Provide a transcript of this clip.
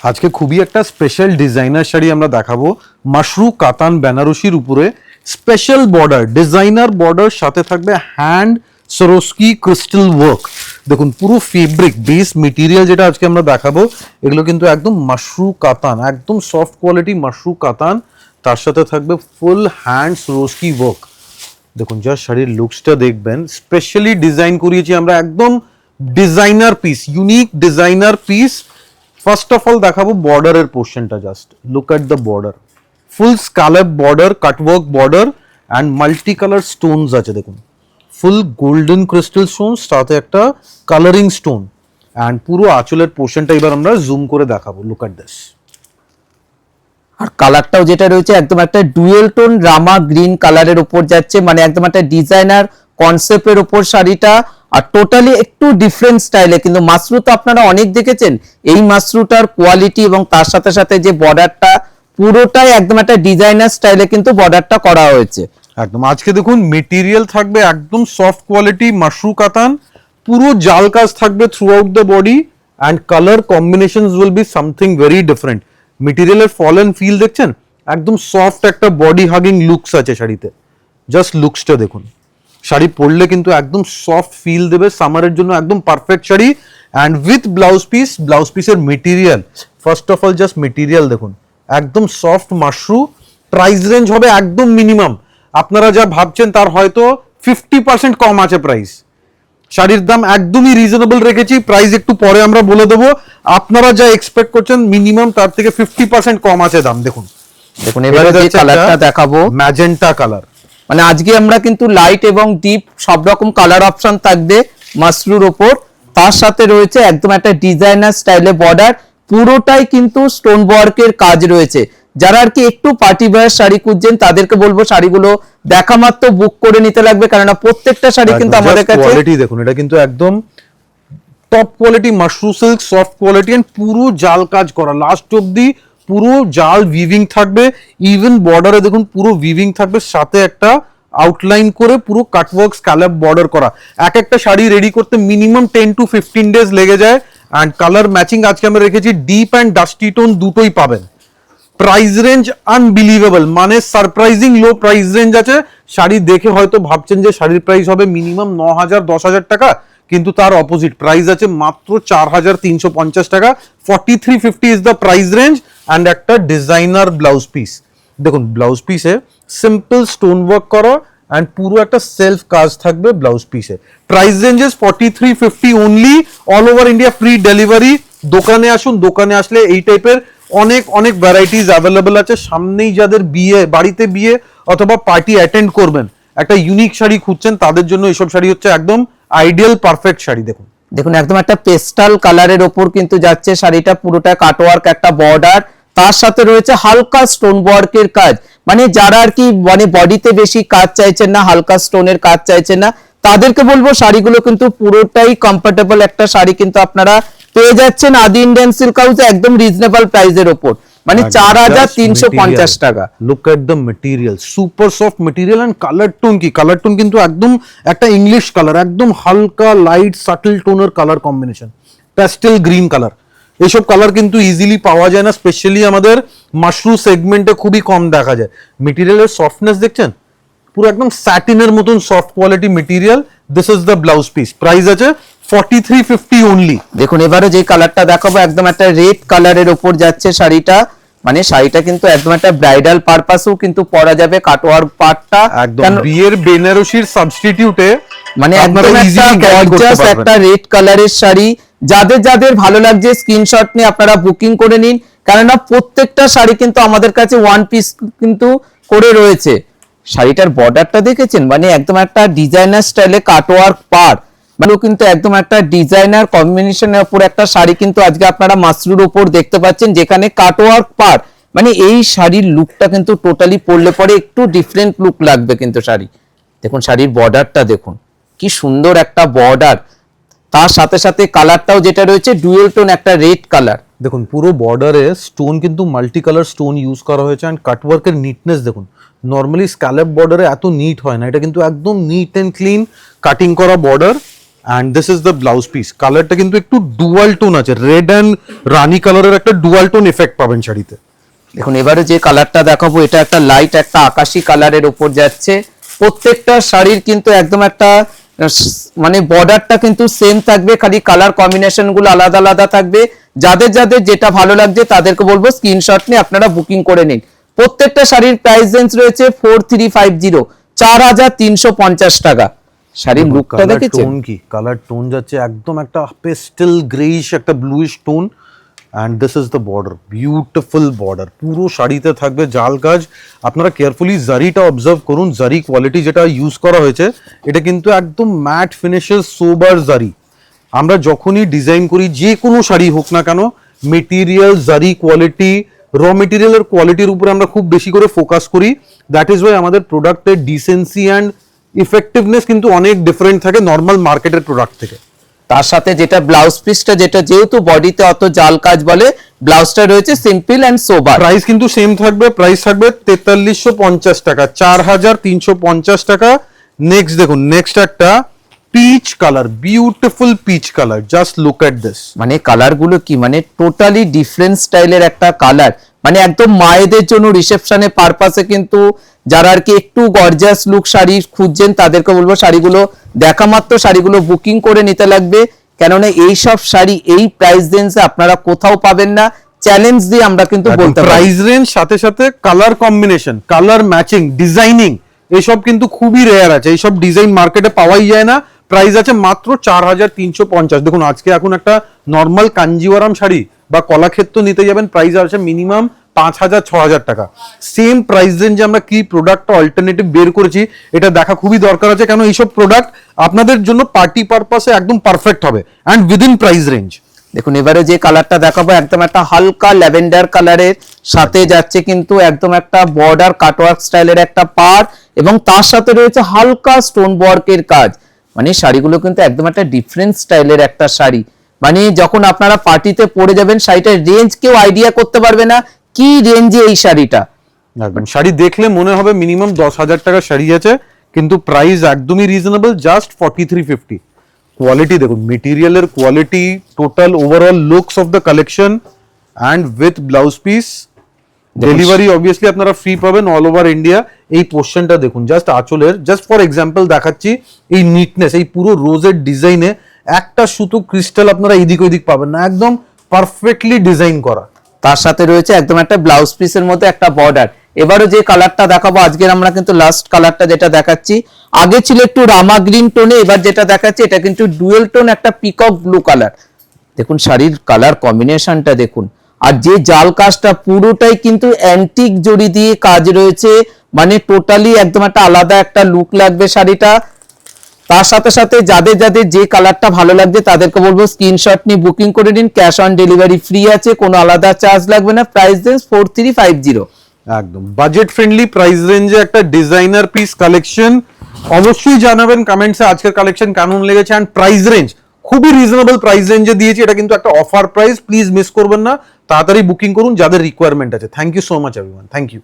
আজকে খুবই একটা স্পেশাল ডিজাইনার শাড়ি আমরা দেখাবো মাশরু কাতান বেনারসির উপরে স্পেশাল বর্ডার ডিজাইনার বর্ডার সাথে থাকবে হ্যান্ড সরোস্কি ক্রিস্টাল ওয়ার্ক। দেখুন পুরো ফেব্রিক বেস মেটেরিয়াল যেটা আজকে আমরা দেখাবো এগুলো কিন্তু একদম মাশরু কাতান, একদম সফট কোয়ালিটি মাশরু কাতান, তার সাথে থাকবে ফুল হ্যান্ড সরোস্কি ওয়ার্ক। দেখুন যা শাড়ির লুকসটা দেখবেন, স্পেশালি ডিজাইন করিয়েছি আমরা, একদম designer piece, unique designer piece. First of all দেখাবো বর্ডারের পোর্শনটা, just look at the border, full scallop border, cutwork border and multi colour Stones আছে। দেখুন ফুল গোল্ডেন ক্রিস্টাল স্টোনস, সাথে একটা কালারিং স্টোন, অ্যান্ড পুরো আঁচলের পোর্শনটা এবার আমরা জুম করে দেখাবো। Look at this. আর কালারটাও যেটা রয়েছে একদম একটা ডুয়েল টোন রামা গ্রিন কালারের উপর যাচ্ছে, মানে একদম একটা ডিজাইনার কনসেপ্টের উপর শাড়িটা, আর টোটালি একটু ডিফারেন্ট স্টাইলে। কিন্তু মাশরু তো আপনারা অনেক দেখেছেন, এই মাশরুটার কোয়ালিটি এবং তার সাথে সাথে যে বর্ডারটা পুরোটাই একদম একটা ডিজাইনার স্টাইলে কিন্তু বর্ডারটা করা হয়েছে একদম। আজকে দেখুন মেটেরিয়াল থাকবে একদম সফট কোয়ালিটি মাশরু কাতান, পুরো জাল কাজ থাকবে throughout the body, and colour combinations will be something very different. মেটেরিয়ালের ফল অ্যান্ড ফিল দেখছেন, একদম সফট একটা বডি হাগিং লুকস আছে শাড়িতে। জাস্ট লুকসটা দেখুন, শাড়ি পরলে কিন্তু একদম সফট ফিল দেবে, সামারের জন্য একদম perfect sari. And with blouse piece, blouse পিসের material, first of all just material দেখুন, একদম সফট মাশরু। প্রাইস রেঞ্জ হবে একদম মিনিমাম, আপনারা যা ভাবছেন তার হয়তো 50% কম আছে প্রাইস। শাড়ির দাম একদমই রিজনেবল রেখেছি, প্রাইস একটু পরে আমরা বলে দেবো। আপনারা যা এক্সপেক্ট করছেন মিনিমাম তার থেকে 50% কম আছে দাম। দেখুন দেখুন এবারে যে কালারটা দেখাবো ম্যাজেন্টা কালার, মানে আজকে আমরা কিন্তু লাইট এবং ডিপ সব রকম কালার অপশন থাকবে মাশরুর ওপর। তার সাথে রয়েছে একদম একটা ডিজাইনার স্টাইলে বর্ডার, পুরোটাই কিন্তু স্টোন ওয়ার্কের কাজ রয়েছে। যারা আর কি একটু পার্টি ওয়্যার শাড়ি খুঁজছেন তাদেরকে বলবো শাড়িগুলো দেখা মাত্র বুক করে নিতে লাগবে, কারণ প্রত্যেকটা শাড়ি কিন্তু আমাদের কাছে কোয়ালিটি দেখুন, এটা কিন্তু একদম টপ কোয়ালিটি মাশরু সিল্ক, সফট কোয়ালিটি, এন্ড পুরো জাল কাজ করা লাস্ট অব্দি, পুরো জাল উইভিং থাকবে। ইভেন বর্ডারে দেখুন পুরো উইভিং থাকবে, সাথে একটা আউটলাইন করে পুরো কাটওয়ার্ক স্ক্যালপ বর্ডার করা। এক একটা শাড়ি রেডি করতে মিনিমাম 10 to 15 ডেজ লেগে যায়। অ্যান্ড কালার ম্যাচিং আজকে আমরা রেখেছি ডিপ অ্যান্ড ডাস্টি টোন দুটোই পাবেন। প্রাইস রেঞ্জ আনবিলিভেবল, মানে সারপ্রাইজিং লো প্রাইস রেঞ্জ আছে। শাড়ি দেখে হয়তো ভাবছেন যে শাড়ির প্রাইস হবে মিনিমাম 9,000 10,000 টাকা, কিন্তু তার অপোজিট প্রাইস আছে মাত্র 4,350 টাকা। 4350 is the price range. And একটা ডিজাইনার ব্লাউজ পিস দেখুন, ব্লাউজ পিসে সিম্পল স্টোন ওয়ার্ক করা অ্যান্ড পুরো একটা সেলফ কাজ থাকবে ব্লাউজ পিসে। Price ranges 4350 only, all over India free delivery. দোকানে আসুন, দোকানে আসলে এই টাইপের অনেক অনেক ভ্যারাইটিস অ্যাভেলেবল আছে। সামনেই যাদের বিয়ে, বাড়িতে বিয়ে অথবা পার্টি অ্যাটেন্ড করবেন, একটা ইউনিক শাড়ি খুঁজছেন, তাদের জন্য এইসব শাড়ি হচ্ছে একদম আইডিয়াল পারফেক্ট শাড়ি। দেখুন দেখুন একদম একটা পেস্টাল কালারের ওপর কিন্তু যাচ্ছে শাড়িটা, পুরোটা কাটওয়ার্ক একটা বর্ডার, তার সাথে রয়েছে হালকা স্টোন ওয়ার্কের কাজ। মানে যারা আর কি মানে বডিতে বেশি কাজ চাইছেন না, হালকা স্টোনের কাজ চাইছেন না, তাদেরকে বলবো শাড়িগুলো কিন্তু পুরোটাই কমফোর্টেবল একটা শাড়ি কিন্তু আপনারা পেয়ে যাচ্ছেন আদি ইন্ডিয়ান সিল্ক হাউসে একদম রিজনেবল প্রাইসের ওপর, মানে 4,350 টাকা। Look at the material, super soft material. And colour tone কি, কালার টোন কিন্তু একদম একটা ইংলিশ কালার, একদম হালকা লাইট সাটল টোনের colour combination, pastel green colour. এইসব কালার কিন্তু ইজিলি পাওয়া যায় না, স্পেশালি আমাদের মাশরু সেগমেন্টে খুবই কম দেখা যায়। মেটেরিয়ালের সফটনেস দেখছেন, পুরো একদম স্যাটিনের মতন soft quality material. This is the blouse piece, price আছে 4350 অনলি। দেখুন এবারে যে কালারটা দেখাবো একদম একটা রেড কালারের ওপর যাচ্ছে শাড়িটা, মানে শাড়িটা কিন্তু একদম একটা ব্রাইডাল পারপাসেও কিন্তু পরা যাবে, কাটওয়ার্ক পার্টটা একদম বিয়ের বেনারসির সাবস্টিটিউটে, মানে একদম একটা গর্জাস একটা রেড কালারের শাড়ি। যাদের যাদের ভালো লাগছে স্ক্রিনশট নিয়ে আপনারা বুকিং করে নিন, কেননা প্রত্যেকটা শাড়ি কিন্তু আমাদের কাছে ওয়ান পিস কিন্তু করে রয়েছে। শাড়িটার বর্ডারটা দেখেছেন, মানে একদম একটা ডিজাইনার স্টাইলে কাটওয়ার্ক পার, মানে কিন্তু একদম একটা ডিজাইনার কম্বিনেশনের উপর একটা শাড়ি কিন্তু আজকে আপনারা মাশরুর উপর দেখতে পাচ্ছেন, যেখানে কাটওয়ার্ক পার। মানে এই শাড়ির লুকটা কিন্তু টোটালি পরলে পরে একটু ডিফারেন্ট লুক লাগবে কিন্তু শাড়ি। দেখুন শাড়ির বর্ডারটা দেখুন, কি সুন্দর একটা বর্ডার, তার সাথে সাথে কালারটাও যেটা রয়েছে ডুয়েল টোন একটা রেড কালার। দেখুন পুরো বর্ডারে স্টোন কিন্তু মাল্টি কালার স্টোন ইউজ করা হয়েছে। অ্যান্ড কাটওয়ার্কের নিটনেস দেখুন, নর্মালি স্ক্যালপ বর্ডারে এত নিট হয় না, এটা কিন্তু একদম নিট অ্যান্ড ক্লিন কাটিং করা border. And this is the blouse piece. কালারটা কিন্তু একটু ডুয়াল টোন আছে, রেড অ্যান্ড রানী কালারের একটা ডুয়াল টোন এফেক্ট পাবেন শাড়িতে। দেখুন এবারে যে কালারটা দেখাবো এটা একটা লাইট একটা আকাশি কালারের উপর যাচ্ছে। প্রত্যেকটা শাড়ির কিন্তু একদম একটা মানে বর্ডারটা কিন্তু সেম থাকবে, খালি কালার কম্বিনেশন গুলো আলাদা আলাদা থাকবে। যাদের যাদের যেটা ভালো লাগছে তাদেরকে বলবো স্ক্রিনশট নিয়ে আপনারা বুকিং করে নিন। প্রত্যেকটা শাড়ির প্রাইস রেঞ্জ রয়েছে 4350, 4350 টাকা। শাড়ির লুকটা দেখেছেন, টোন কি কালার টোন যাচ্ছে একদম একটা পেস্টেল গ্রেইশ একটা bluish tone. And this is the border, beautiful border, পুরো শাড়িতে থাকবে জাল কাজ। আপনারা কেয়ারফুলি জারিটা অবজার্ভ করুন, জারি কোয়ালিটি যেটা ইউজ করা হয়েছে এটা কিন্তু একদম ম্যাট ফিনিশের সোবার জারি। আমরা যখনই ডিজাইন করি যে কোনো শাড়ি হোক না কেন, মেটেরিয়াল জারি কোয়ালিটি র মেটেরিয়ালের কোয়ালিটির উপরে আমরা খুব বেশি করে ফোকাস করি। দ্যাট ইজ ওয়াই আমাদের প্রোডাক্টের ডিসেন্সি অ্যান্ড ইফেক্টিভনেস কিন্তু অনেক ডিফারেন্ট থাকে নর্মাল মার্কেটের প্রোডাক্ট থেকে। তার সাথে যেটা ব্লাউজ পিসটা, যেটা যেহেতু বডিতে অত জাল কাজ বলে, ব্লাউজটা রয়েছে সিম্পল এন্ড সোবার। প্রাইস কিন্তু সেম থাকবে, প্রাইস থাকবে 4350 টাকা, 4350 টাকা। নেক্সট দেখুন, নেক্সট একটা peach colour, beautiful peach colour, just look at this. মানে কালার গুলো কি মানে টোটালি ডিফারেন্ট স্টাইলের একটা কালার, মানে একদম মায়েদের জন্য রিসেপশনে পারপাসে কিন্তু যারা আর কি একটু গর্জিয়াস লুক শাড়ি খুঁজছেন তাদেরকে বলবো শাড়িগুলো দেখা মাত্র শাড়িগুলো বুকিং করে নিতে লাগবে, কেননা এই সব শাড়ি এই প্রাইস রেঞ্জে আপনারা কোথাও পাবেন না। চ্যালেঞ্জ দিয়ে আমরা কিন্তু বলতে পারি। প্রাইস রেঞ্জ সাথে সাথে colour combination, colour matching, designing এসব কিন্তু খুবই রেয়ার আছে, এইসব ডিজাইন মার্কেটে পাওয়াই যায় না। প্রাইস আছে মাত্র 4350। দেখুন আজকে এখন একটা নর্মাল কাঞ্জিওয়ারাম শাড়ি বা কলাক্ষেত্র নিতে যাবেন, প্রাইস আছে মিনিমাম 5000-6000 টাকা। সেম প্রাইস রেঞ্জে আমরা কি প্রোডাক্ট অল্টারনেটিভ বের করেছি এটা দেখা খুবই দরকার আছে, কেন এইসব প্রোডাক্ট আপনাদের জন্য পার্টি পারপাসে একদম পারফেক্ট হবে অ্যান্ড উইদিন প্রাইস রেঞ্জ। দেখুন এবারে যে কালারটা দেখাবো একদম একটা হালকা ল্যাভেন্ডার কালারের সাথে যাচ্ছে কিন্তু একদম একটা বর্ডার কাটওয়ার্ক স্টাইলের একটা পার, এবং তার সাথে রয়েছে হালকা স্টোন ওয়ার্কের কাজ। মানে শাড়িগুলো কিন্তু একদম একটা ডিফারেন্ট স্টাইলের একটা শাড়ি, মানে যখন আপনারা পার্টিতে পরে যাবেন শাড়িটার রেঞ্জ কেউ আইডিয়া করতে পারবে না কি রেঞ্জে এই শাড়িটা। একদম শাড়ি দেখলে মনে হবে মিনিমাম 10,000 টাকা শাড়ি আছে, কিন্তু প্রাইস একদমই রিজনেবল, জাস্ট 4350। কোয়ালিটি দেখুন, মেটেরিয়ালের quality, total overall looks of the collection and with blouse piece. Delivery obviously আপনারা ফ্রি পাবেন অল ওভার ইন্ডিয়া। এই পোর্শনটা দেখুন, জাস্ট আঁচলের, জাস্ট ফর এক্সাম্পল দেখাচ্ছি, এই নিটনেস, এই পুরো রোজের ডিজাইনে একটা সুতো ক্রিস্টাল আপনারা এদিক ওইদিক পাবেন না, একদম পারফেক্টলি ডিজাইন করা। তার সাথে রয়েছে একদম একটা ব্লাউজ পিসের মধ্যে একটা বর্ডার। এবারে যে কালারটা দেখাবো আজকের আমরা কিন্তু লাস্ট কালারটা যেটা দেখাচ্ছি, আগে ছিল একটু রামা গ্রিন টোনে, এবার যেটা দেখাচ্ছি এটা কিন্তু ডুয়েল টোন একটা পিকক ব্লু কালার। দেখুন শাড়ির কালার কম্বিনেশনটা দেখুন, আর যে জাল কাজটা পুরোটাই কিন্তু অ্যান্টিক জড়ি দিয়ে কাজ রয়েছে, মানে টোটালি একদম একটা আলাদা একটা লুক লাগবে শাড়িটা। তার সাথে সাথে যাদের যাদের যে কালারটা ভালো লাগছে তাদেরকে বলবো স্ক্রিনশট নিয়ে বুকিং করে নিন। ক্যাশ অন ডেলিভারি ফ্রি আছে, কোনো আলাদা চার্জ লাগবে না। Price range 4350। একদম বাজেট ফ্রেন্ডলি প্রাইস রেঞ্জে একটা ডিজাইনার পিস কালেকশন। অবশ্যই জানাবেন কমেন্টসে আজকের কালেকশন কেমন লেগেছে, অ্যান্ড প্রাইস রেঞ্জ খুবই রিজনেবল প্রাইস রেঞ্জে দিয়েছি, এটা কিন্তু একটা অফার প্রাইস, প্লিজ মিস করবেন না, তাড়াতাড়ি বুকিং করুন যাদের রিকোয়ারমেন্ট আছে। Thank you so much everyone, thank you.